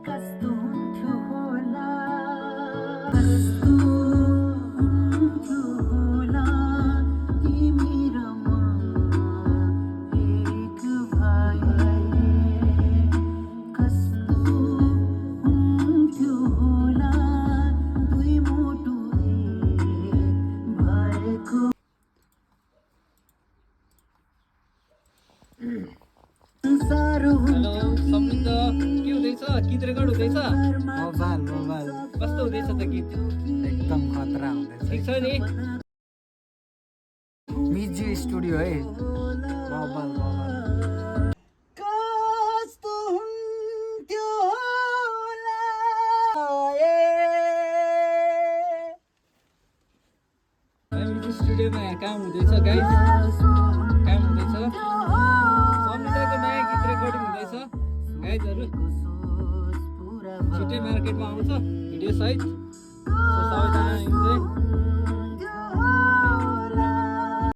कस्तो हुन्थ्यो होला कस्तो हुन्थ्यो होला तिमी र म एक भए कस्तो हुन्थ्यो होला दुई मुटु एक भएको संसार हेलो सम्बन्ध के हुँदैछ? गीत रेकर्ड हुँदैछ? मोबाइल कस्तो हुँदैछ त गीत? एकदम खतरा हुँदैछ ठिक छ नि? मिजु स्टुडियो है मोबाइल कस्तो हुन्थ्यो होला हामी स्टुडियोमा यहाँ काम हुँदैछ गाइस, काम हुँदैछ। समिताको नयाँ गीत रेकर्डिङ हुँदैछ गाइजहरू, छिट्टै मार्केटमा आउँछ भिडियो सहित। सबैजना इन्जोय।